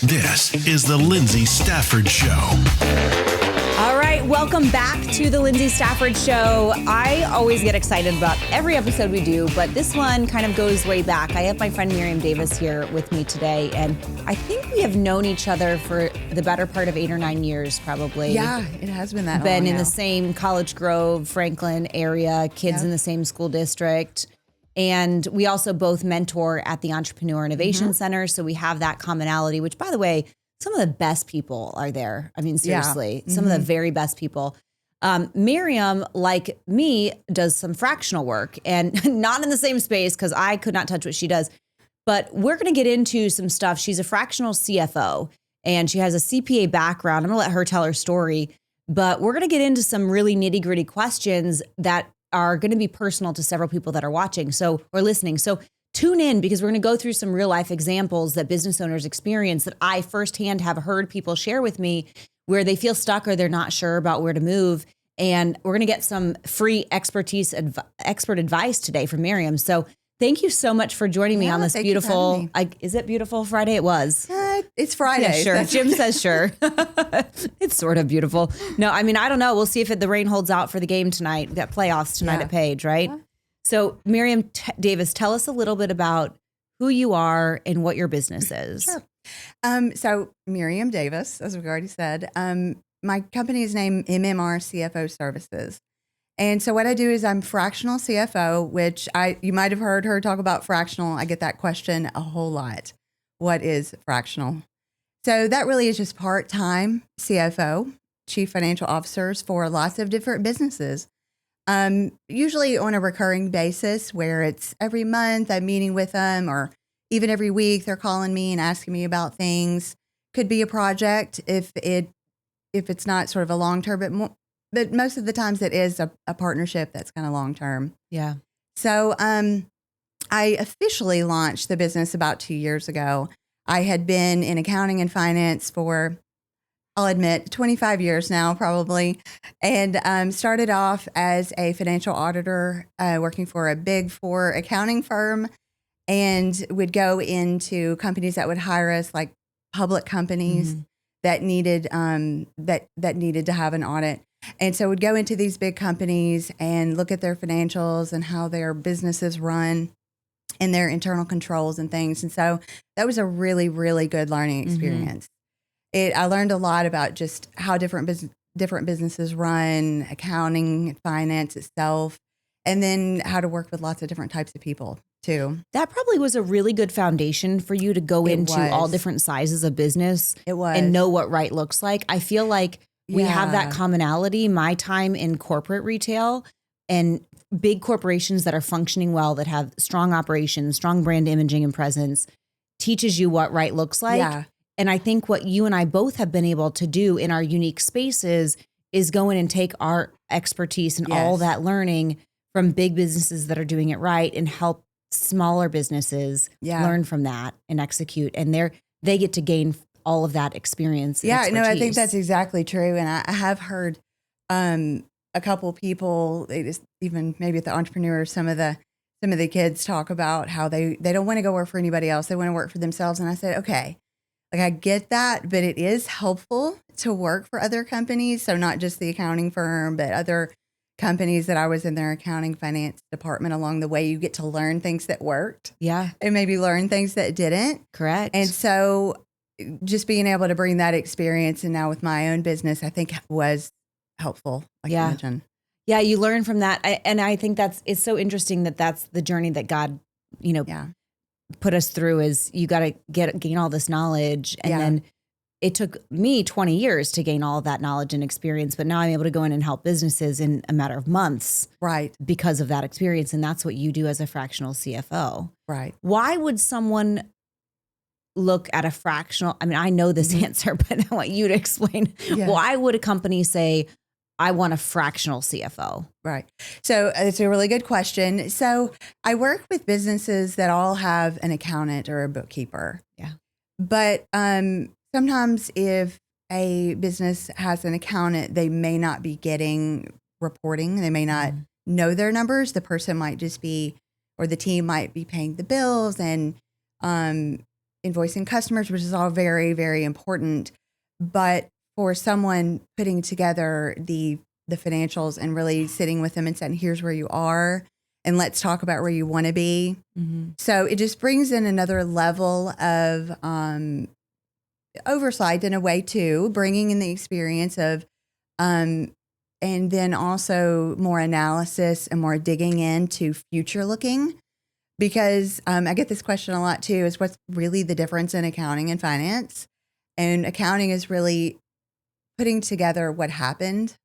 This is the Lyndsay Stafford Show. All right, welcome back to the Lyndsay Stafford Show. I always get excited about every episode we do, but this one kind of goes way back. I have my friend Miriam Davis here with me today, and I think we have known each other for the better part of 8 or 9 years, probably. Yeah, it has been that long. Been in now. the same College Grove, Franklin area, kids in the same school district. And we also both mentor at the Entrepreneurial Innovation Center, so we have that commonality, which, by the way, some of the best people are there. I mean, seriously, some of the very best people. Miriam, like me, does some fractional work and not in the same space because I could not touch what she does. But we're going to get into some stuff. She's a fractional CFO and she has a CPA background. I'm going to let her tell her story. But we're going to get into some really nitty gritty questions that are going to be personal to several people that are watching or listening. So tune in because we're going to go through some real life examples that business owners experience that I firsthand have heard people share with me where they feel stuck or they're not sure about where to move. And we're going to get some free expert advice today from Miriam. So thank you so much for joining me on this beautiful, is it beautiful Friday? It was. It's Friday. Yeah, sure. Jim says sure. It's sort of beautiful. No, I mean, I don't know. We'll see if the rain holds out for the game tonight. We've got playoffs tonight at Page, right? Yeah. So Miriam Davis, tell us a little bit about who you are and what your business is. Sure. So Miriam Davis, as we've already said, my company is named MMR CFO Services. And so what I do is I'm fractional CFO, which you might have heard her talk about fractional. I get that question a whole lot. What is fractional? So that really is just part-time CFO, chief financial officers for lots of different businesses. Usually on a recurring basis where it's every month I'm meeting with them or even every week they're calling me and asking me about things. Could be a project if it's not sort of a long-term, but most of the times it is a partnership that's kind of long-term. Yeah. So I officially launched the business about 2 years ago. I had been in accounting and finance for, I'll admit, 25 years now, probably, and started off as a financial auditor working for a Big Four accounting firm and would go into companies that would hire us, like public companies that needed that needed to have an audit. And so we'd go into these big companies and look at their financials and how their businesses run and their internal controls and things. And so that was a really, really good learning experience. I learned a lot about just how different businesses run, accounting, finance itself, and then how to work with lots of different types of people too. That probably was a really good foundation for you to go into all different sizes of business. It was. And know what right looks like. I feel like we have that commonality. My time in corporate retail and big corporations that are functioning well, that have strong operations, strong brand imaging and presence, teaches you what right looks like. Yeah. And I think what you and I both have been able to do in our unique spaces is go in and take our expertise and all that learning from big businesses that are doing it right and help smaller businesses learn from that and execute. And they get to gain all of that experience. And expertise. No, I think that's exactly true. And I have heard a couple people, they just even maybe at the entrepreneur, some of the kids talk about how they don't want to go work for anybody else. They want to work for themselves. And I said, okay, like I get that, but it is helpful to work for other companies. So not just the accounting firm, but other companies that I was in their accounting finance department along the way. You get to learn things that worked. Yeah. And maybe learn things that didn't. Correct. And so just being able to bring that experience and now with my own business, I think was helpful. I can imagine. Yeah, you learn from that. And I think it's so interesting that that's the journey that God, put us through is you got to gain all this knowledge. And then it took me 20 years to gain all of that knowledge and experience. But now I'm able to go in and help businesses in a matter of months. Right. Because of that experience. And that's what you do as a fractional CFO. Right. Why would someone look at a fractional? I mean, I know this answer, but I want you to explain. Why would a company say, I want a fractional CFO? Right. So it's a really good question. So I work with businesses that all have an accountant or a bookkeeper. Yeah. But sometimes if a business has an accountant, they may not be getting reporting. They may not know their numbers. The person might just be, or the team might be paying the bills and invoicing customers, which is all very, very important. But for someone putting together the financials and really sitting with them and saying, here's where you are, and let's talk about where you want to be. Mm-hmm. So it just brings in another level of oversight in a way too, bringing in the experience of, and then also more analysis and more digging into future looking. Because I get this question a lot too, is what's really the difference in accounting and finance? And accounting is really putting together what happened.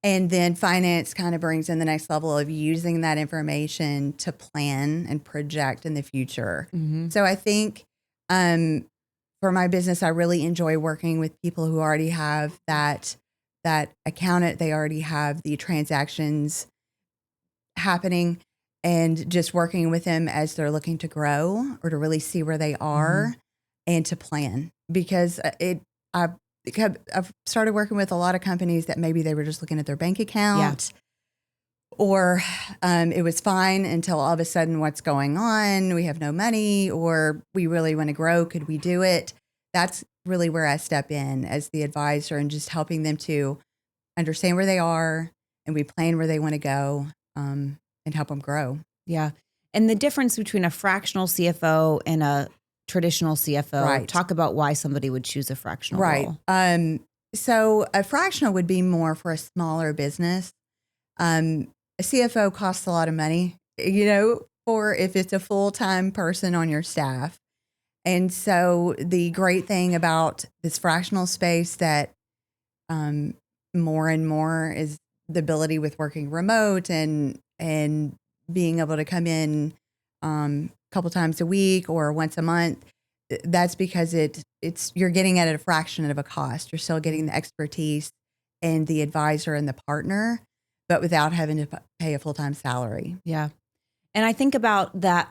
And then finance kind of brings in the next level of using that information to plan and project in the future. Mm-hmm. So I think for my business, I really enjoy working with people who already have that accountant. They already have the transactions happening, and just working with them as they're looking to grow or to really see where they are and to plan. Because I've started working with a lot of companies that maybe they were just looking at their bank account, or it was fine until all of a sudden, what's going on? We have no money, or we really want to grow. Could we do it? That's really where I step in as the advisor and just helping them to understand where they are, and we plan where they want to go, and help them grow. Yeah. And the difference between a fractional CFO and a traditional CFO, right. Talk about why somebody would choose a fractional role. So a fractional would be more for a smaller business. A CFO costs a lot of money, for if it's a full-time person on your staff. And so the great thing about this fractional space that more and more is the ability with working remote and being able to come in a couple times a week or once a month. That's because it's you're getting at a fraction of a cost. You're still getting the expertise and the advisor and the partner, but without having to pay a full-time salary. Yeah. And I think about that.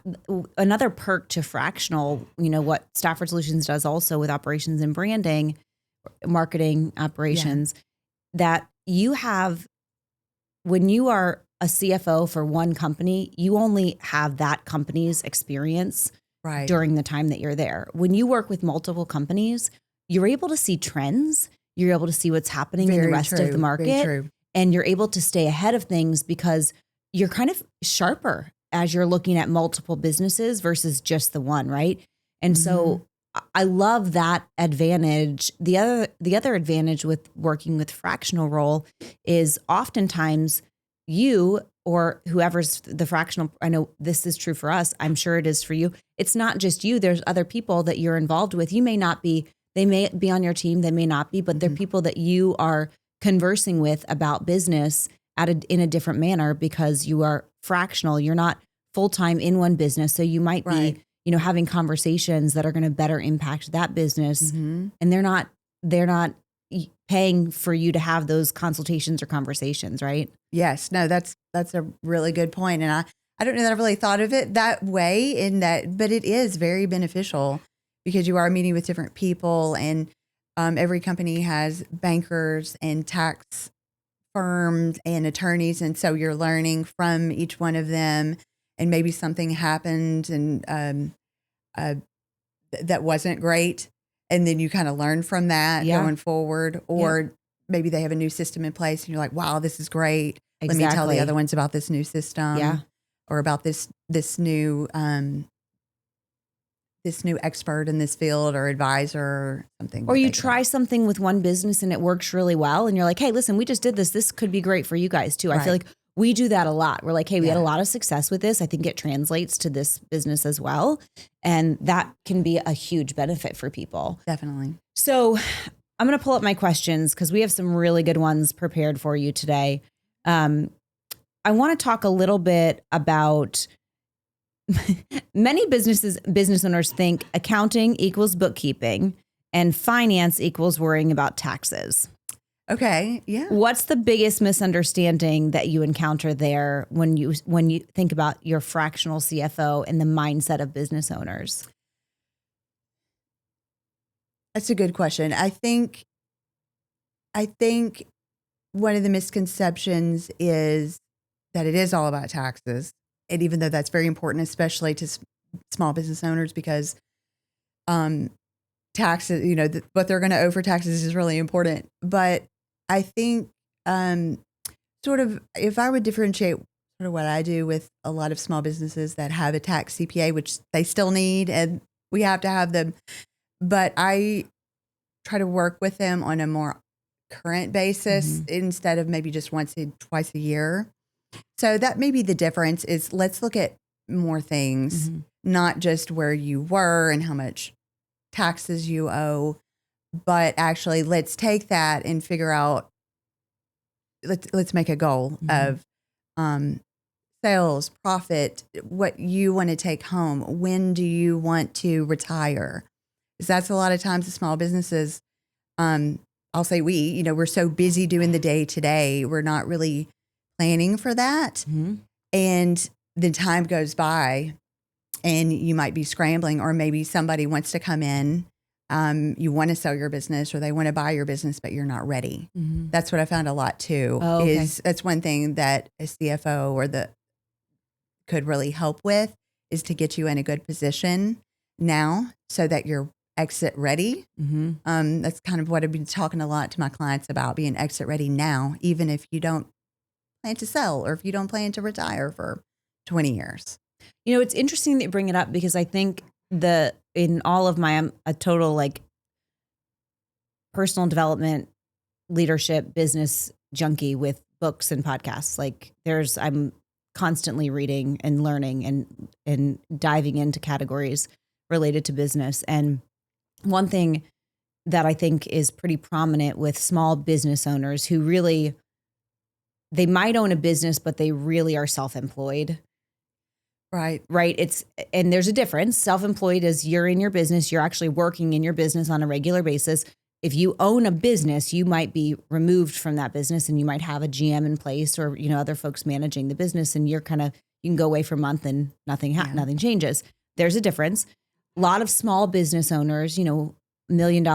Another perk to fractional, what Stafford Solutions does also with operations and branding, marketing operations, that you have, when you are a CFO for one company, you only have that company's experience during the time that you're there. When you work with multiple companies, you're able to see trends. You're able to see what's happening in the rest of the market. And you're able to stay ahead of things because you're kind of sharper as you're looking at multiple businesses versus just the one, right? And so I love that advantage. The other advantage with working with fractional role is oftentimes you or whoever's the fractional, I know this is true for us, I'm sure it is for you. It's not just you. There's other people that you're involved with. You may not be, they may be on your team, they may not be, but they're people that you are conversing with about business in a different manner because you are fractional. You're not full-time in one business. So you might be, having conversations that are going to better impact that business. And they're not paying for you to have those consultations or conversations, right? Yes. No, that's a really good point. And I don't know that I've really thought of it that way but it is very beneficial because you are meeting with different people, and every company has bankers and tax firms and attorneys. And so you're learning from each one of them, and maybe something happened and that wasn't great. And then you kind of learn from that going forward, or maybe they have a new system in place and you're like, wow, this is great. Let me tell the other ones about this new system or about this new expert in this field or advisor or something. Or you try something with one business and it works really well. And you're like, hey, listen, we just did this. This could be great for you guys too. I feel like we do that a lot. We're like, hey, we had a lot of success with this. I think it translates to this business as well. And that can be a huge benefit for people. Definitely. So I'm going to pull up my questions because we have some really good ones prepared for you today. I want to talk a little bit about many business owners think accounting equals bookkeeping and finance equals worrying about taxes. Okay. Yeah. What's the biggest misunderstanding that you encounter there when you think about your fractional CFO and the mindset of business owners? That's a good question. I think one of the misconceptions is that it is all about taxes. And even though that's very important, especially to small business owners, because taxes, what they're going to owe for taxes is really important. But I think sort of if I would differentiate sort of what I do with a lot of small businesses that have a tax CPA, which they still need, and we have to have them, but I try to work with them on a more current basis instead of maybe just twice a year. So that may be the difference is let's look at more things, not just where you were and how much taxes you owe, but actually let's take that and figure out, let's make a goal of sales, profit, what you want to take home. When do you want to retire? Because that's a lot of times the small businesses, I'll say we're so busy doing the day to day, we're not really planning for that. And the time goes by and you might be scrambling, or maybe somebody wants to come in. You want to sell your business or they want to buy your business, but you're not ready. That's what I found a lot too. That's one thing that a CFO could really help with, is to get you in a good position now so that you're exit ready. That's kind of what I've been talking a lot to my clients about, being exit ready now, even if you don't plan to sell or if you don't plan to retire for 20 years. It's interesting that you bring it up, because I think in all of I'm a total like personal development, leadership, business junkie with books and podcasts. Like I'm constantly reading and learning and diving into categories related to business. And one thing that I think is pretty prominent with small business owners who really, they might own a business, but they really are self-employed. Right. And there's a difference. Self-employed is you're in your business, you're actually working in your business on a regular basis. If you own a business, you might be removed from that business and you might have a GM in place or, other folks managing the business, and you can go away for a month and nothing changes. There's a difference. A lot of small business owners, $1 million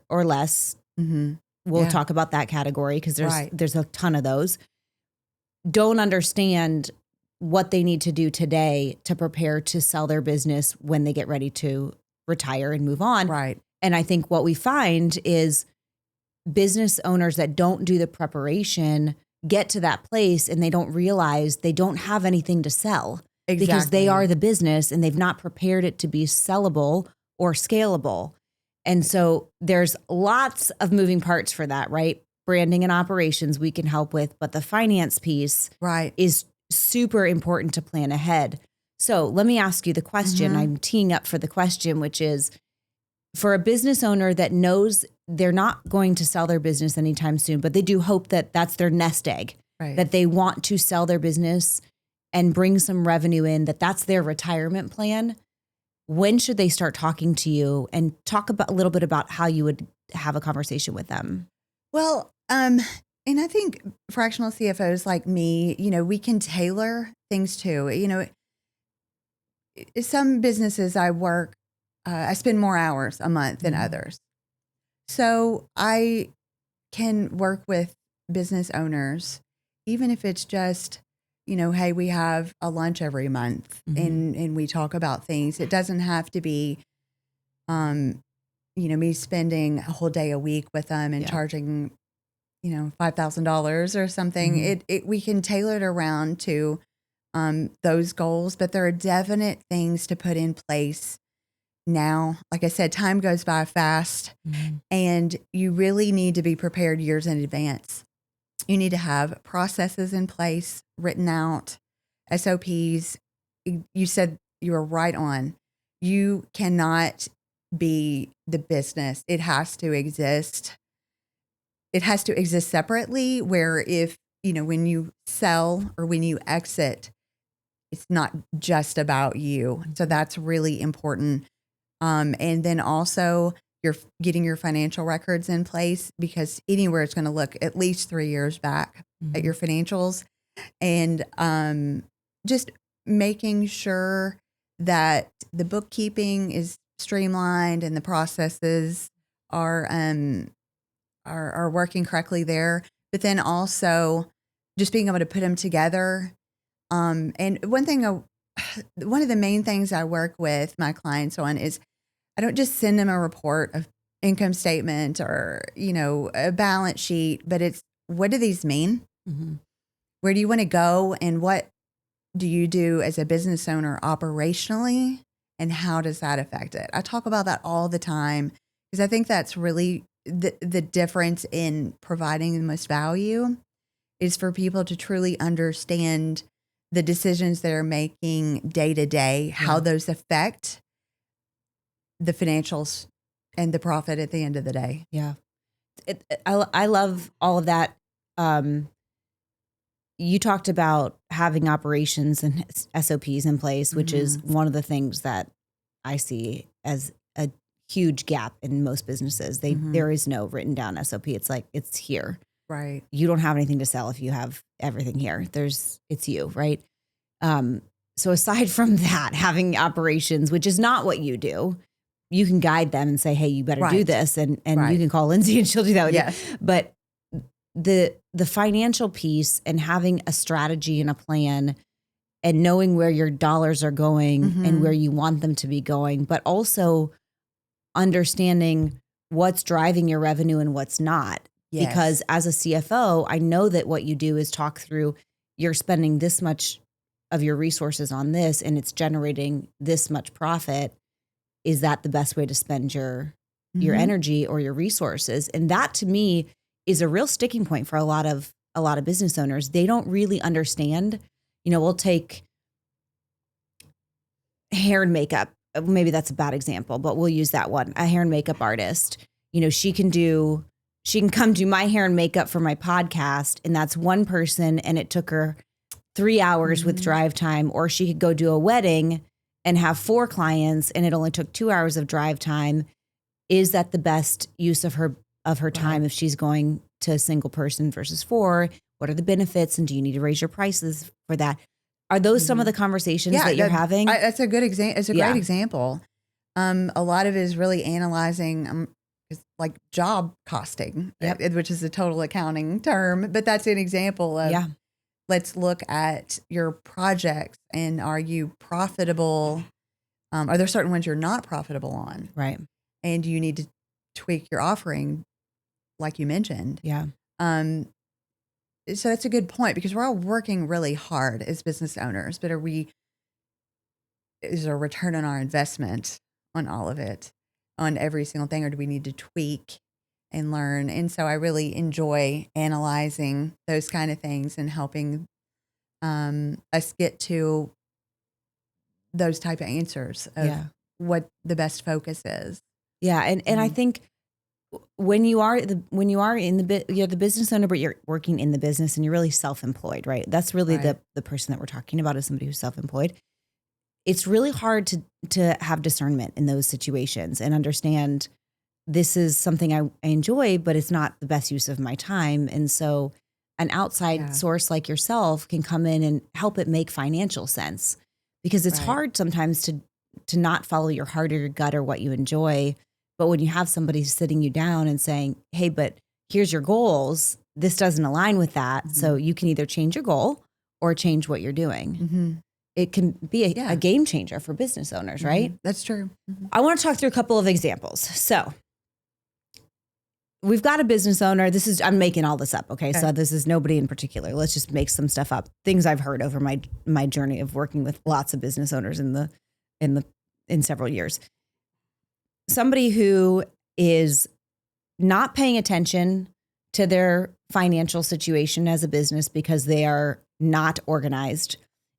or less, we'll talk about that category because there's a ton of those, don't understand what they need to do today to prepare to sell their business when they get ready to retire and move on. Right. And I think what we find is business owners that don't do the preparation get to that place and they don't realize they don't have anything to sell. Exactly. Because they are the business and they've not prepared it to be sellable or scalable. And so there's lots of moving parts for that, right? Branding and operations we can help with, but the finance piece is super important to plan ahead. So let me ask you the question. I'm teeing up for the question, which is, for a business owner that knows they're not going to sell their business anytime soon, but they do hope that that's their nest egg, that they want to sell their business and bring some revenue in, that's their retirement plan. When should they start talking to you, and talk about a little bit about how you would have a conversation with them? Well, and I think fractional CFOs like me, we can tailor things to, some businesses I spend more hours a month than others. So I can work with business owners, even if it's just, hey, we have a lunch every month and we talk about things. It doesn't have to be, me spending a whole day a week with them and charging, $5,000 or something. We can tailor it around to those goals, but there are definite things to put in place now. Like I said, time goes by fast and you really need to be prepared years in advance. You need to have processes in place, written out, SOPs. You said you were right on. You cannot be the business. It has to exist. It has to exist separately, where if, when you sell or when you exit, it's not just about you. So that's really important. And then also you're getting your financial records in place, because anywhere it's going to look at least 3 years back at your financials, and just making sure that the bookkeeping is streamlined and the processes are working correctly there. But then also just being able to put them together. And one of the main things I work with my clients on is I don't just send them a report of income statement or, a balance sheet, but it's, what do these mean? Mm-hmm. Where do you want to go? And what do you do as a business owner operationally? And how does that affect it? I talk about that all the time because I think that's really the difference in providing the most value is for people to truly understand the decisions they're making day to day, how those affect the financials and the profit at the end of the day. Yeah. I love all of that. You talked about having operations and SOPs in place, which is one of the things that I see as a huge gap in most businesses. There is no written down SOP. It's like, it's here. Right. You don't have anything to sell if you have everything here. It's you, right? So aside from that, having operations, which is not what you do, you can guide them and say, hey, you better do this. And you can call Lyndsay and she'll do that with you. But the financial piece and having a strategy and a plan and knowing where your dollars are going and where you want them to be going, but also understanding what's driving your revenue and what's not. Yes. Because as a CFO, I know that what you do is talk through, you're spending this much of your resources on this and it's generating this much profit. Is that the best way to spend your energy or your resources? And that to me is a real sticking point for a lot of business owners. They don't really understand. We'll take hair and makeup. Maybe that's a bad example, but we'll use that one. A hair and makeup artist. She can come do my hair and makeup for my podcast, and that's one person, and it took her 3 hours with drive time, or she could go do a wedding and have 4 clients, and it only took 2 hours of drive time. Is that the best use of her time if she's going to a single person versus 4? What are the benefits, and do you need to raise your prices for that? Are those some of the conversations that you're having? That's a good example. It's a great example. A lot of it is really analyzing it's like job costing, which is a total accounting term, but that's an example of let's look at your projects and are you profitable? Are there certain ones you're not profitable on? Right. And you need to tweak your offering, like you mentioned. Yeah. So that's a good point because we're all working really hard as business owners, but is there a return on our investment on all of it, on every single thing, or do we need to tweak and learn? And so I really enjoy analyzing those kind of things and helping us get to those type of answers of what the best focus is. Yeah. And I think when you are you're the business owner, but you're working in the business and you're really self-employed, right? That's really the person that we're talking about is somebody who's self-employed. It's really hard to have discernment in those situations and understand this is something I enjoy, but it's not the best use of my time. And so an outside source like yourself can come in and help it make financial sense, because it's hard sometimes to not follow your heart or your gut or what you enjoy. But when you have somebody sitting you down and saying, hey, but here's your goals, this doesn't align with that. So you can either change your goal or change what you're doing. It can be a game changer for business owners, right? That's true. I want to talk through a couple of examples. So we've got a business owner. I'm making all this up. Okay. So this is nobody in particular. Let's just make some stuff up. Things I've heard over my journey of working with lots of business owners in several years. Somebody who is not paying attention to their financial situation as a business because they are not organized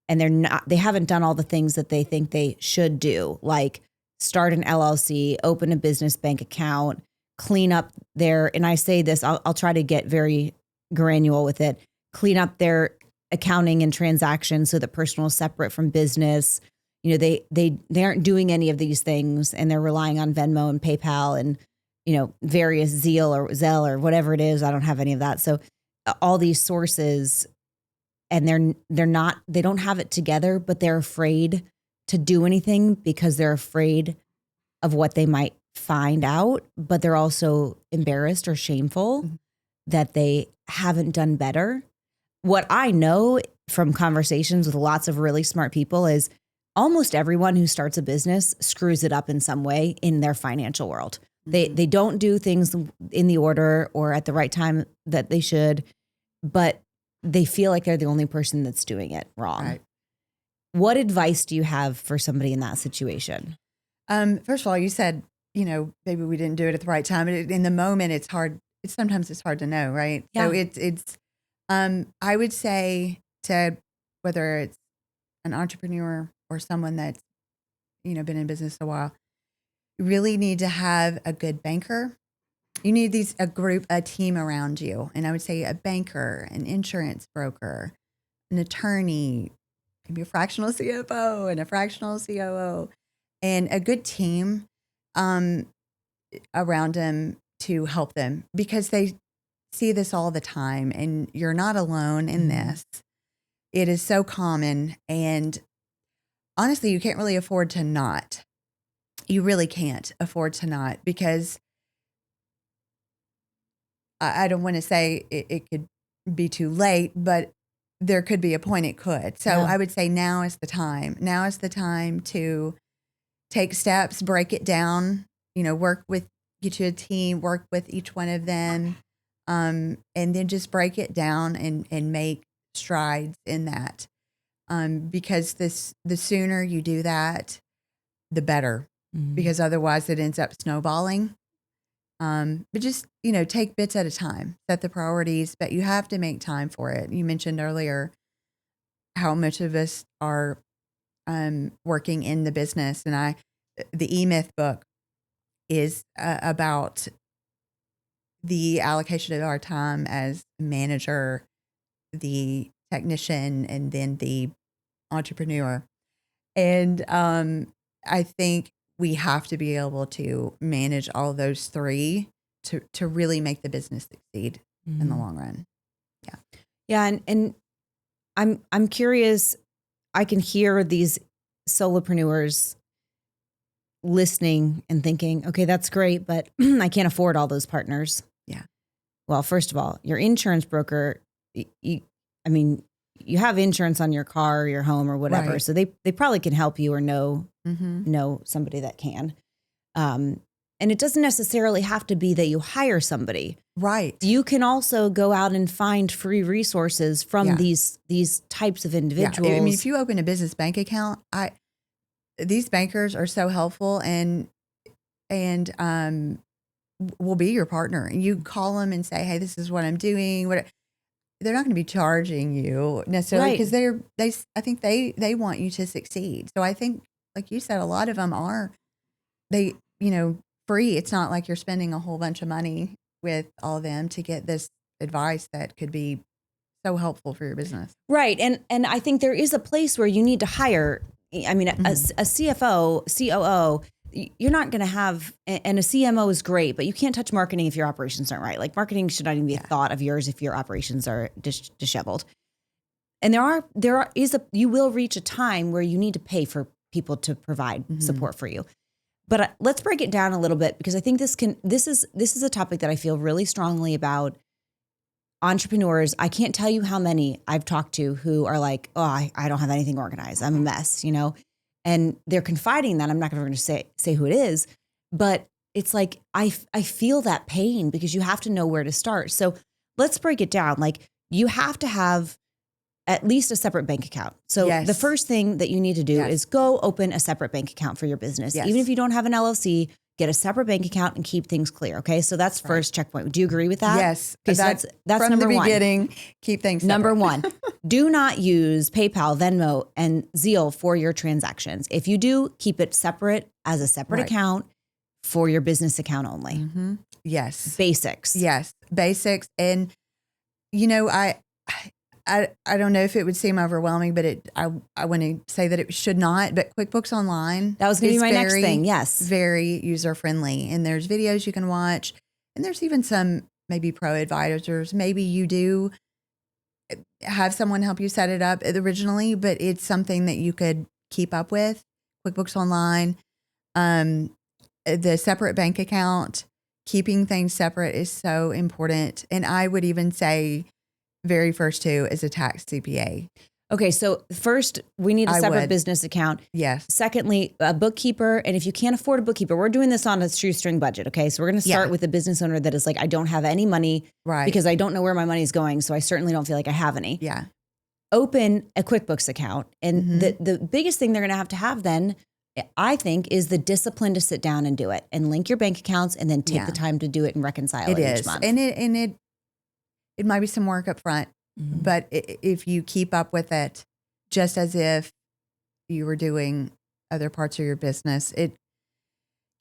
and they haven't done all the things that they think they should do, like start an LLC, open a business bank account, clean up and I say this, I'll try to get very granular with it, clean up their accounting and transactions so that personal is separate from business. They aren't doing any of these things, and they're relying on Venmo and PayPal and, various Zelle or whatever it is. I don't have any of that. So all these sources, and they don't have it together, but they're afraid to do anything because they're afraid of what they might find out, but they're also embarrassed or shameful that they haven't done better. What I know from conversations with lots of really smart people is almost everyone who starts a business screws it up in some way in their financial world. They don't do things in the order or at the right time that they should, but they feel like they're the only person that's doing it wrong. Right. What advice do you have for somebody in that situation? First of all, you said, maybe we didn't do it at the right time. In the moment, it's hard. Sometimes it's hard to know, right? Yeah. So it's. I would say to whether it's an entrepreneur or someone that's, been in business a while, you really need to have a good banker. You need a team around you. And I would say a banker, an insurance broker, an attorney, maybe a fractional CFO and a fractional COO, and a good team around them to help them, because they see this all the time and you're not alone in this. It is so common. And honestly, you can't really afford to not. You really can't afford to not, because I don't want to say it could be too late, but there could be a point it could. So I would say now is the time. Now is the time to take steps, break it down, get you a team, work with each one of them, and then just break it down and make strides in that. Because the sooner you do that, the better, because otherwise it ends up snowballing. But just, take bits at a time, set the priorities, but you have to make time for it. You mentioned earlier how much of us are working in the business. And the E-Myth book is about the allocation of our time as manager, the technician, and then the entrepreneur. And I think we have to be able to manage all those three to really make the business succeed in the long run. Yeah. Yeah. And I'm curious, I can hear these solopreneurs listening and thinking, okay, that's great, but I can't afford all those partners. Yeah. Well, first of all, your insurance broker, you have insurance on your car or your home or whatever. Right. So they probably can help you or know somebody that can. And it doesn't necessarily have to be that you hire somebody. Right. You can also go out and find free resources from these types of individuals. Yeah. I mean, if you open a business bank account, these bankers are so helpful and will be your partner. And you call them and say, hey, this is what I'm doing. They're not going to be charging you necessarily, because I think they want you to succeed. So I think, like you said, a lot of them are, free. It's not like you're spending a whole bunch of money with all of them to get this advice that could be so helpful for your business. Right. And I think there is a place where you need to hire, a CFO, COO, you're not going to have, and a CMO is great, but you can't touch marketing if your operations aren't right. Like, marketing should not even be a thought of yours if your operations are disheveled. And you will reach a time where you need to pay for people to provide support for you. But let's break it down a little bit, because I think this is a topic that I feel really strongly about. Entrepreneurs, I can't tell you how many I've talked to who are like, oh, I don't have anything organized. I'm a mess, and they're confiding that. I'm not going to say who it is, but it's like, I feel that pain, because you have to know where to start. So let's break it down. Like, you have to have at least a separate bank account. So the first thing that you need to do is go open a separate bank account for your business. Even if you don't have an LLC, get a separate bank account and keep things clear. Okay. So that's first checkpoint. Do you agree with that? Yes. Okay, so that's from number the one. beginning, keep things separate. Number one, do not use PayPal, Venmo, and Zeal for your transactions. If you do, keep it separate as a separate account for your business account only. Yes. Basics. Yes. Basics. And, I don't know if it would seem overwhelming, but I want to say that it should not. But QuickBooks Online, that was going to be my next thing. Yes, very user friendly, and there's videos you can watch, and there's even some maybe pro advisors. Maybe you do have someone help you set it up originally, but it's something that you could keep up with. QuickBooks Online, the separate bank account, keeping things separate is so important, and I would even say, very first two is a tax CPA. Okay, so first we need a I separate would. business account. Yes. Secondly, a bookkeeper. And if you can't afford a bookkeeper, we're doing this on a shoestring budget. Okay, so we're going to start with a business owner that is like, I don't have any money Right. because I don't know where my money is going. So I certainly don't feel like I have any. Yeah. Open a QuickBooks account. And the biggest thing they're going to have then, I think, is the discipline to sit down and do it and link your bank accounts and then take the time to do it and reconcile it each month. And it might be some work up front, but if you keep up with it, just as if you were doing other parts of your business, it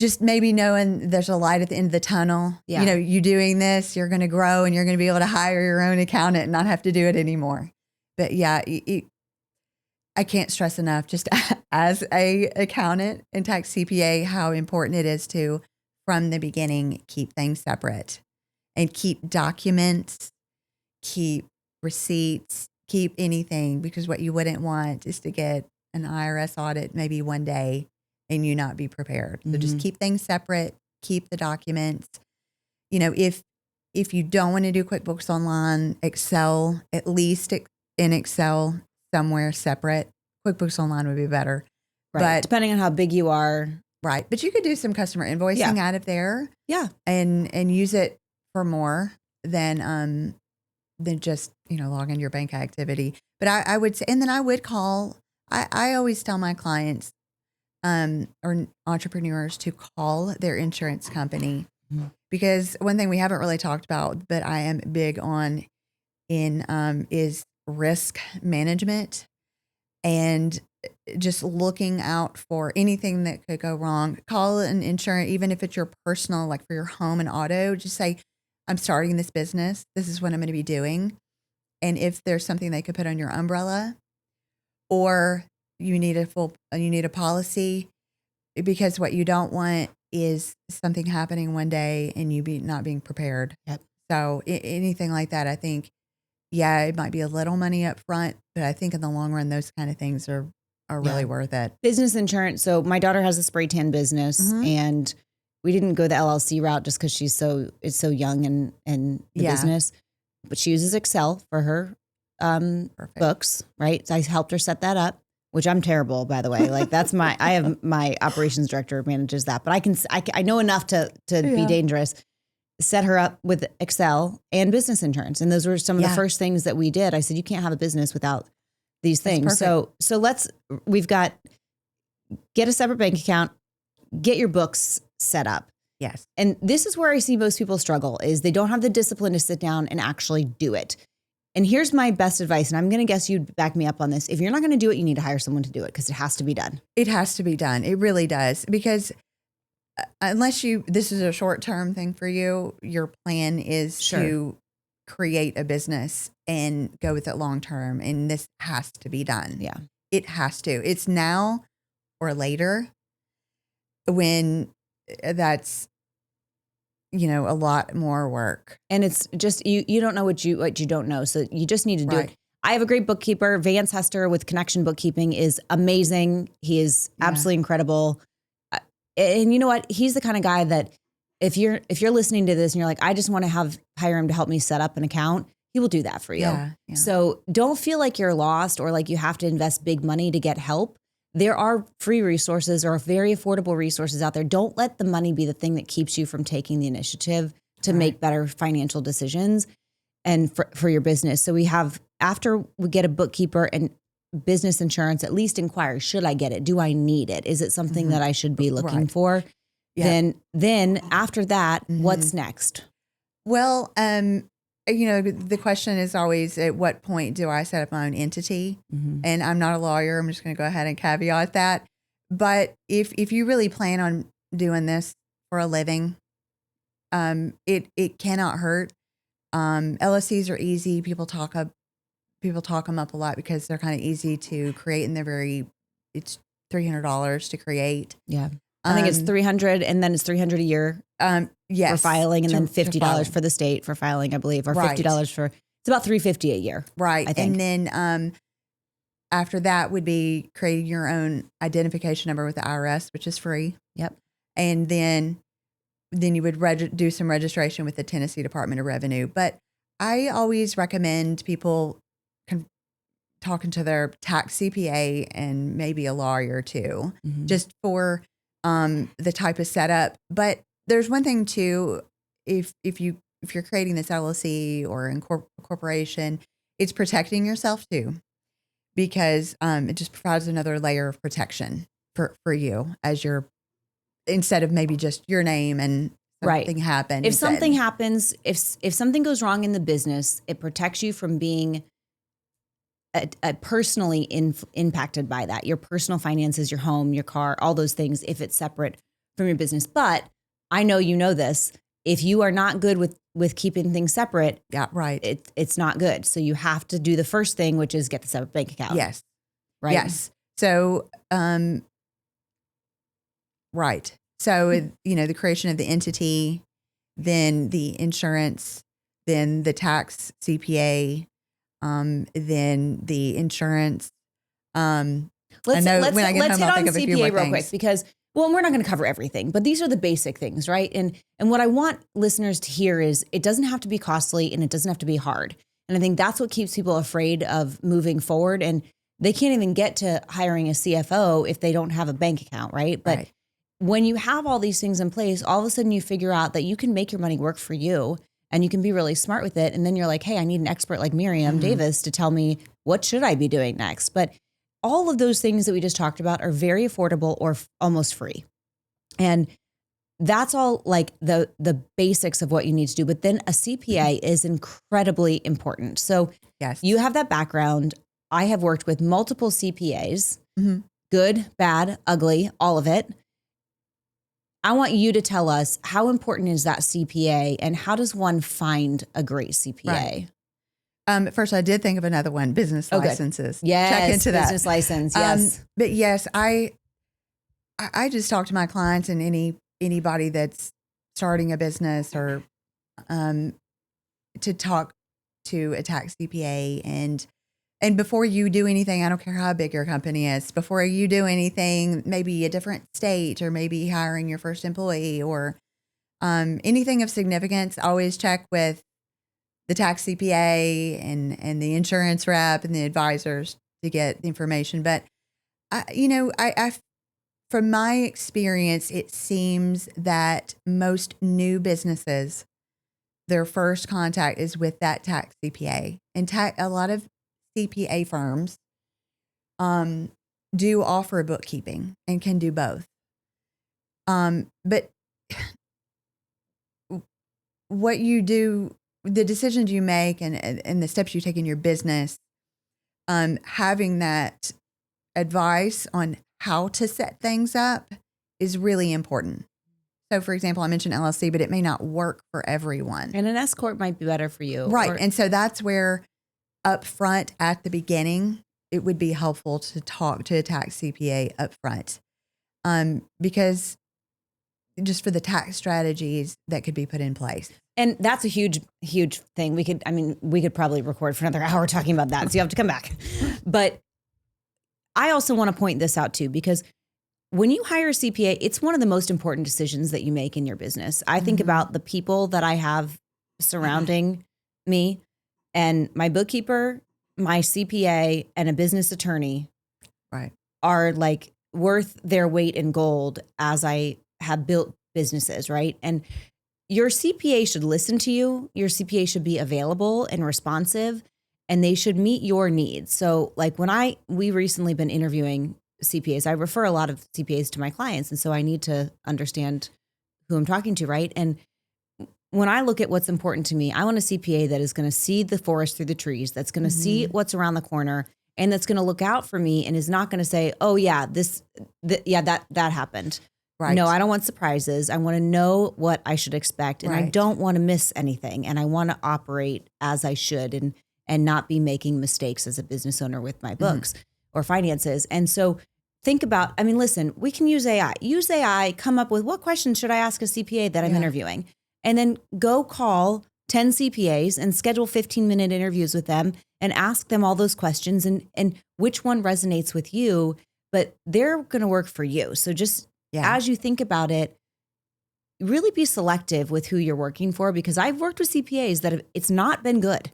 just maybe knowing there's a light at the end of the tunnel. Yeah. You know, you doing this, you're going to grow and you're going to be able to hire your own accountant and not have to do it anymore. But yeah, I can't stress enough, just as a accountant and tax CPA, how important it is to, from the beginning, keep things separate and keep documents, keep receipts, keep anything, because what you wouldn't want is to get an IRS audit maybe one day and you not be prepared. So just keep things separate, keep the documents. You know, if you don't want to do QuickBooks Online, Excel, at least in Excel somewhere separate. QuickBooks Online would be better. Right. But depending on how big you are. right. But you could do some customer invoicing out of there. Yeah. And use it for more than just, log in your bank activity. But I would say, and then I would call, I always tell my clients or entrepreneurs to call their insurance company, because one thing we haven't really talked about, but I am big on is risk management and just looking out for anything that could go wrong. Call an insurance, even if it's your personal, like for your home and auto, just say, I'm starting this business. This is what I'm going to be doing. And if there's something they could put on your umbrella, or you need a policy, because what you don't want is something happening one day and you not being prepared. Yep. So anything like that, I think, yeah, it might be a little money up front, but I think in the long run, those kind of things are really worth it. Business insurance. So my daughter has a spray tan business, and we didn't go the LLC route just because she's so young in the business. But she uses Excel for her books, right? So I helped her set that up, which I'm terrible, by the way. Like that's I have my operations director manages that, but I know enough to be dangerous. Set her up with Excel and business insurance. And those were some of the first things that we did. I said, you can't have a business without these things. So we've got, get a separate bank account, get your books set up. Yes. And this is where I see most people struggle, is they don't have the discipline to sit down and actually do it. And here's my best advice. And I'm going to guess you'd back me up on this. If you're not going to do it, you need to hire someone to do it, because it has to be done. It has to be done. It really does. Because unless this is a short-term thing for you, your plan is to create a business and go with it long-term. And this has to be done. Yeah. It has to. It's now or later when that's, a lot more work. And it's just, you don't know what you don't know. So you just need to do it. I have a great bookkeeper. Vance Hester with Connection Bookkeeping is amazing. He is absolutely incredible. And you know what? He's the kind of guy that if you're listening to this and you're like, I just want to hire him to help me set up an account, he will do that for you. Yeah. So don't feel like you're lost or like you have to invest big money to get help. There are free resources or very affordable resources out there. Don't let the money be the thing that keeps you from taking the initiative to make better financial decisions and for your business. So after we get a bookkeeper and business insurance, at least inquire, should I get it? Do I need it? Is it something that I should be looking for? Yeah. Then after that, what's next? Well, the question is always, at what point do I set up my own entity? And I'm not a lawyer. I'm just going to go ahead and caveat that. But if you really plan on doing this for a living, it cannot hurt. LLCs are easy. People talk them up a lot because they're kind of easy to create, and it's $300 to create. Yeah. I think it's $300, and then it's $300 a year. Yes. For filing, and then $50 for the state for filing, I believe, or $50 for, it's about $350 a year. Right. I think. And then after that would be creating your own identification number with the IRS, which is free. Yep. And then you would do some registration with the Tennessee Department of Revenue. But I always recommend people talking to their tax CPA and maybe a lawyer too, just for the type of setup. But there's one thing too, if you're creating this LLC or corporation, it's protecting yourself too, because it just provides another layer of protection for you as your, instead of maybe just your name and something happens. If something happens, if something goes wrong in the business, it protects you from being personally impacted by that. Your personal finances, your home, your car, all those things, if it's separate from your business. But I know you know this. If you are not good with keeping things separate, it's not good. So you have to do the first thing, which is get the separate bank account. Yes. Right. Yes. So, right. So, the creation of the entity, then the insurance, then the tax CPA, then the insurance. Let's hit on CPA real quick, because we're not going to cover everything, but these are the basic things, right? And what I want listeners to hear is it doesn't have to be costly and it doesn't have to be hard. And I think that's what keeps people afraid of moving forward. And they can't even get to hiring a CFO if they don't have a bank account, right? But when you have all these things in place, all of a sudden you figure out that you can make your money work for you and you can be really smart with it. And then you're like, hey, I need an expert like Miriam Davis to tell me what should I be doing next. But all of those things that we just talked about are very affordable or almost free. And that's all like the basics of what you need to do. But then a CPA is incredibly important. So you have that background. I have worked with multiple CPAs, good, bad, ugly, all of it. I want you to tell us, how important is that CPA and how does one find a great CPA? Right. First, I did think of another one, business licenses. Yes, check into that. Business license, yes. But yes, I just talk to my clients and anybody that's starting a business or to talk to a tax CPA. And before you do anything, I don't care how big your company is, before you do anything, maybe a different state or maybe hiring your first employee or anything of significance, always check with the tax CPA and the insurance rep and the advisors to get the information. But, I from my experience, it seems that most new businesses, their first contact is with that tax CPA. And a lot of CPA firms do offer bookkeeping and can do both. But what you do, the decisions you make and the steps you take in your business, having that advice on how to set things up is really important. So, for example, I mentioned LLC, but it may not work for everyone. And an S corp might be better for you. Right. And so that's where up front at the beginning, it would be helpful to talk to a tax CPA up front, because just for the tax strategies that could be put in place. And that's a huge, huge thing. We could probably record for another hour talking about that. So you have to come back. But I also want to point this out too, because when you hire a CPA, it's one of the most important decisions that you make in your business. I think about the people that I have surrounding me, and my bookkeeper, my CPA, and a business attorney are like worth their weight in gold as I have built businesses, right? And your CPA should listen to you. Your CPA should be available and responsive, and they should meet your needs. So like we recently been interviewing CPAs. I refer a lot of CPAs to my clients. And so I need to understand who I'm talking to, right? And when I look at what's important to me, I want a CPA that is going to see the forest through the trees, that's going to see what's around the corner, and that's going to look out for me and is not going to say, oh yeah, that happened. Right. No, I don't want surprises. I want to know what I should expect, and I don't want to miss anything. And I want to operate as I should and not be making mistakes as a business owner with my books or finances. And so think about, listen, we can use AI. Use AI, come up with what questions should I ask a CPA that I'm interviewing? And then go call 10 CPAs and schedule 15-minute interviews with them and ask them all those questions and which one resonates with you, but they're going to work for you. So just as you think about it, really be selective with who you're working for, because I've worked with CPAs that it's not been good.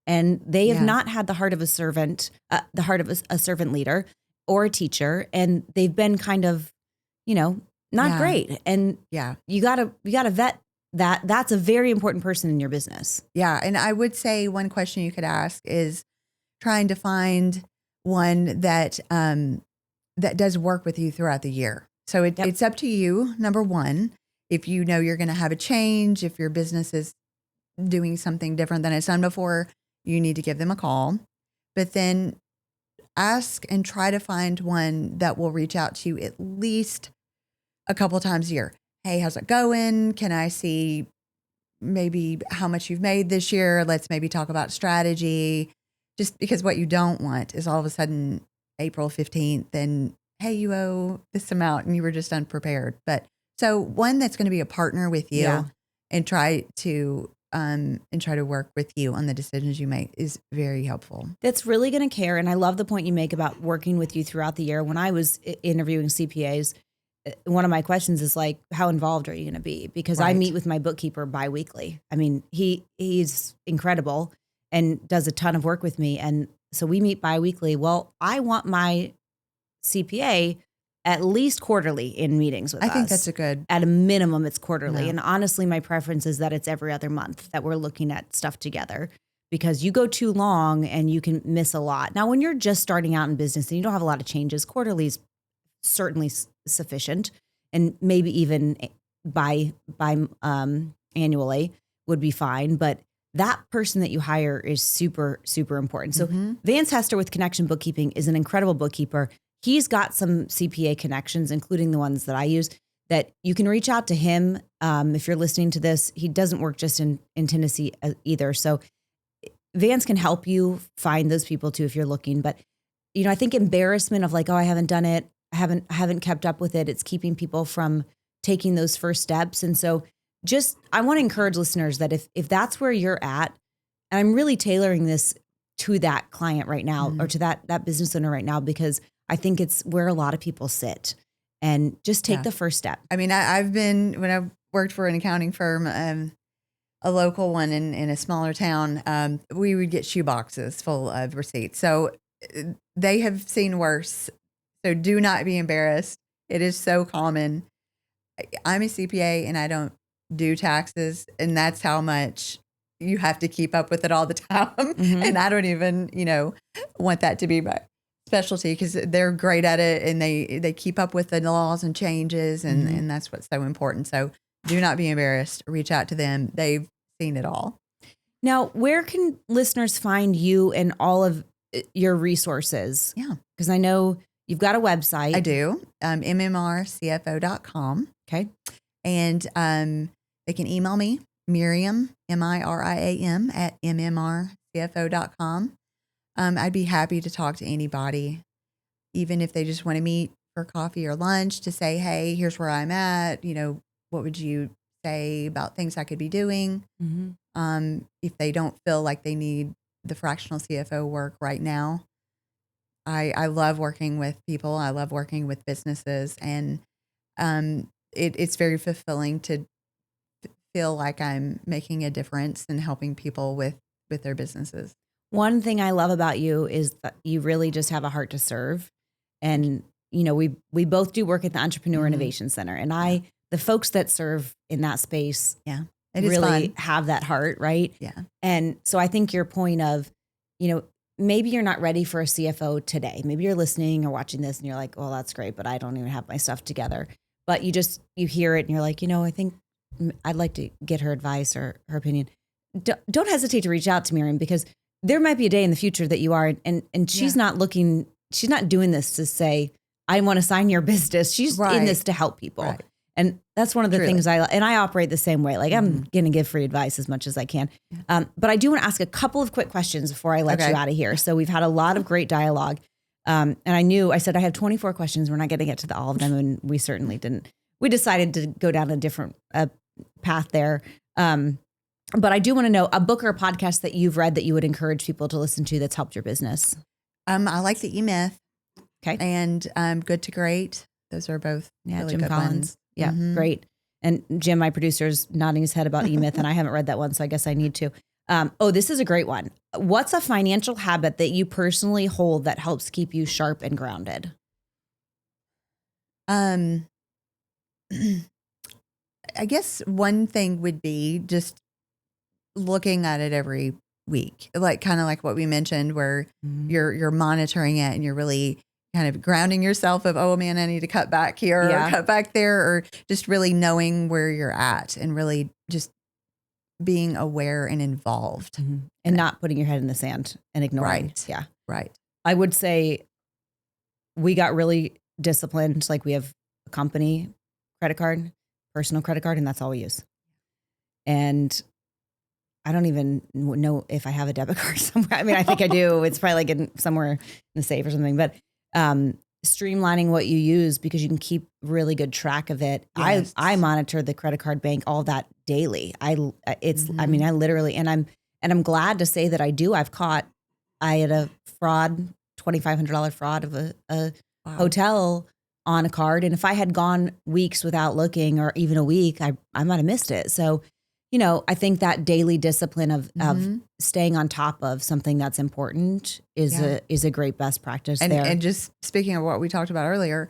and they have not had the heart of a servant, the heart of a servant leader or a teacher. And they've been kind of, not great. And you gotta vet that. That's a very important person in your business. Yeah. And I would say one question you could ask is trying to find one that, that does work with you throughout the year. So it's up to you. Number one, if you know you're going to have a change, if your business is doing something different than it's done before, you need to give them a call. But then ask and try to find one that will reach out to you at least a couple times a year. Hey, how's it going? Can I see maybe how much you've made this year? Let's maybe talk about strategy. Just because what you don't want is all of a sudden April 15th and hey, you owe this amount and you were just unprepared. But so one that's going to be a partner with you and try to work with you on the decisions you make is very helpful. That's really going to care. And I love the point you make about working with you throughout the year. When I was interviewing CPAs, one of my questions is like, how involved are you going to be? Because I meet with my bookkeeper biweekly. I mean, he's incredible and does a ton of work with me. And so we meet biweekly. Well, I want my CPA at least quarterly in meetings with us. I think that's at a minimum, it's quarterly. No. And honestly, my preference is that it's every other month that we're looking at stuff together, because you go too long and you can miss a lot. Now, when you're just starting out in business and you don't have a lot of changes, quarterly is certainly sufficient, and maybe even by annually would be fine. But that person that you hire is super, super important. So Vance Hester with Connection Bookkeeping is an incredible bookkeeper. He's got some CPA connections, including the ones that I use, that you can reach out to him. If you're listening to this, he doesn't work just in Tennessee either. So Vance can help you find those people too, if you're looking. But, I think embarrassment of like, oh, I haven't done it. I haven't kept up with it. It's keeping people from taking those first steps. And so I want to encourage listeners that if that's where you're at, and I'm really tailoring this to that client right now or to that business owner right now, because I think it's where a lot of people sit, and just take the first step. I mean, when I worked for an accounting firm, a local one in a smaller town, we would get shoe boxes full of receipts. So they have seen worse. So do not be embarrassed. It is so common. I'm a CPA and I don't do taxes, and that's how much you have to keep up with it all the time. And I don't even, want that to be my specialty, because they're great at it and they keep up with the laws and changes, and that's what's so important. So do not be embarrassed. Reach out to them. They've seen it all. Now, where can listeners find you and all of your resources? Yeah. Because I know you've got a website. I do. mmrcfo.com. Okay. And they can email me, Miriam, Miriam, at mmrcfo.com. I'd be happy to talk to anybody, even if they just want to meet for coffee or lunch, to say, hey, here's where I'm at. What would you say about things I could be doing? If they don't feel like they need the fractional CFO work right now. I love working with people. I love working with businesses, and it's very fulfilling to feel like I'm making a difference and helping people with their businesses. One thing I love about you is that you really just have a heart to serve. And, we both do work at the Entrepreneur Innovation Center, and the folks that serve in that space really have that heart, right? Yeah. And so I think your point of, maybe you're not ready for a CFO today. Maybe you're listening or watching this and you're like, well, that's great, but I don't even have my stuff together. But you hear it and you're like, I think I'd like to get her advice or her opinion. Don't hesitate to reach out to Miriam, because there might be a day in the future that you are, and she's not doing this to say, I want to sign your business. She's in this to help people. Right. And that's one of the things I operate the same way. Like I'm going to give free advice as much as I can. But I do want to ask a couple of quick questions before I let you out of here. So we've had a lot of great dialogue. And I said, I have 24 questions. We're not going to get to all of them. And we certainly didn't. We decided to go down a different path there. But I do want to know a book or a podcast that you've read that you would encourage people to listen to that's helped your business. I like the E-Myth. Okay. And Good to Great. Those are both really Jim good Collins. ones. Yeah, great. And Jim, my producer, is nodding his head about E-Myth, and I haven't read that one, so I guess I need to. This is a great one. What's a financial habit that you personally hold that helps keep you sharp and grounded? I guess one thing would be just looking at it every week, like kind of like what we mentioned, where you're monitoring it and you're really kind of grounding yourself of, oh man, I need to cut back here or cut back there, or just really knowing where you're at and really just being aware and involved and not putting your head in the sand and ignoring. Right. Yeah. Right. I would say we got really disciplined. Like we have a company credit card, personal credit card, and that's all we use. And I don't even know if I have a debit card somewhere. I mean, I think I do. It's probably like somewhere in the safe or something, but streamlining what you use because you can keep really good track of it. Yes. I monitor the credit card bank, all that daily. I literally, and I'm glad to say that I do. I had a fraud, $2,500 fraud of a hotel on a card. And if I had gone weeks without looking, or even a week, I might've missed it. So, I think that daily discipline of staying on top of something that's important is a great best practice there. And just speaking of what we talked about earlier,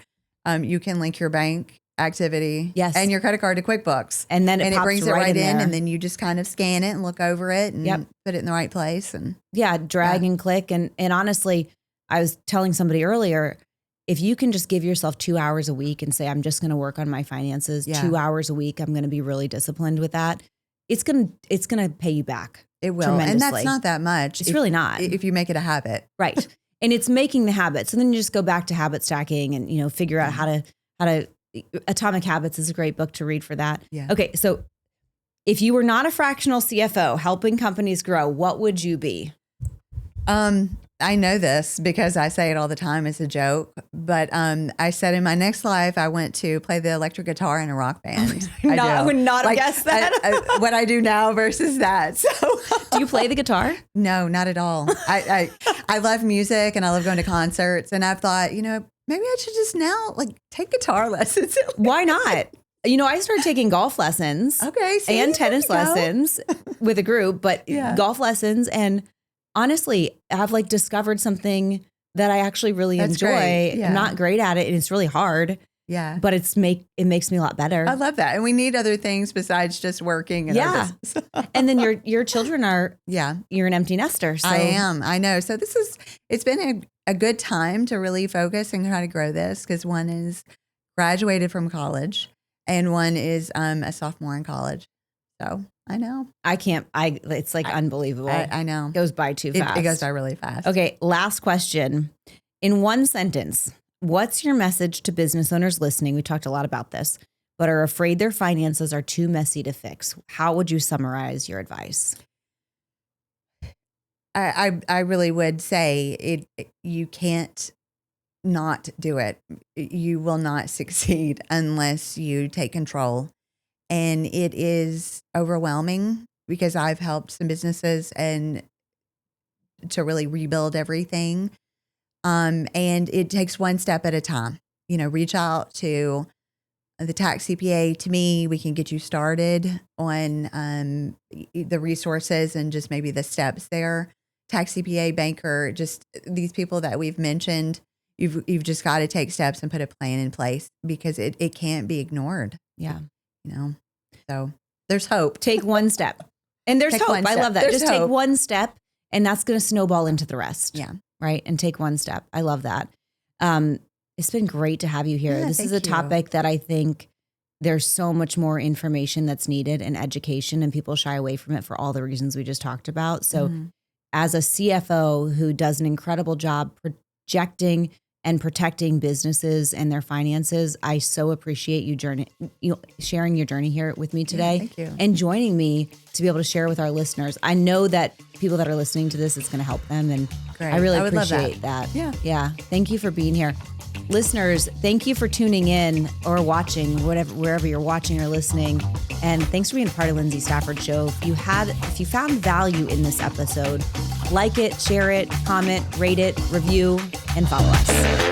you can link your bank activity and your credit card to QuickBooks. And then it brings it right right in, there. and then you just kind of scan it and look over it and put it in the right place. And drag and click. And honestly, I was telling somebody earlier, if you can just give yourself 2 hours a week and say, I'm just going to work on my finances, 2 hours a week, I'm going to be really disciplined with that. It's going to pay you back. It will. And that's not that much. It's really not. If you make it a habit. Right. And it's making the habits. And then you just go back to habit stacking and, figure out how to Atomic Habits is a great book to read for that. Yeah. Okay. So if you were not a fractional CFO helping companies grow, what would you be? I know this because I say it all the time as a joke, but I said in my next life, I went to play the electric guitar in a rock band. I would not have guessed that. What I do now versus that. So, do you play the guitar? No, not at all. I love music and I love going to concerts, and I've thought, maybe I should just now take guitar lessons. Why not? I started taking golf lessons. Okay. And tennis lessons with a group, but golf lessons. And honestly, I've discovered something that I actually really enjoy. I'm not great at it, and it's really hard. Yeah. But it makes me a lot better. I love that. And we need other things besides just working. And our business. And then your children are, you're an empty nester. So. I am. I know. So it's been a good time to really focus and try to grow this, because one is graduated from college and one is a sophomore in college. So I know. It's unbelievable. I know. It goes by too fast. It goes by really fast. Okay. Last question. In one sentence, what's your message to business owners listening? We talked a lot about this, but are afraid their finances are too messy to fix. How would you summarize your advice? I really would say you can't not do it. You will not succeed unless you take control. And it is overwhelming, because I've helped some businesses and to really rebuild everything. And it takes one step at a time. Reach out to the tax CPA. To me, we can get you started on the resources and just maybe the steps there. Tax CPA, banker, just these people that we've mentioned. You've just got to take steps and put a plan in place, because it can't be ignored. Yeah. So there's hope. Take one step. And there's hope. I love that. There's just hope. take one step, and that's going to snowball into the rest. Yeah. Right. And take one step. I love that. It's been great to have you here. Yeah, this is a topic that I think there's so much more information that's needed, and education, and people shy away from it for all the reasons we just talked about. So as a CFO who does an incredible job projecting and protecting businesses and their finances, I so appreciate you sharing your journey here with me today. Thank you. And joining me to be able to share with our listeners. I know that people that are listening to this, it's going to help them. And Great. I really would love appreciate that. Yeah. Thank you for being here. Listeners, thank you for tuning in or watching, wherever you're watching or listening. And thanks for being a part of Lyndsay Stafford Show. If you found value in this episode, like it, share it, comment, rate it, review, and follow us.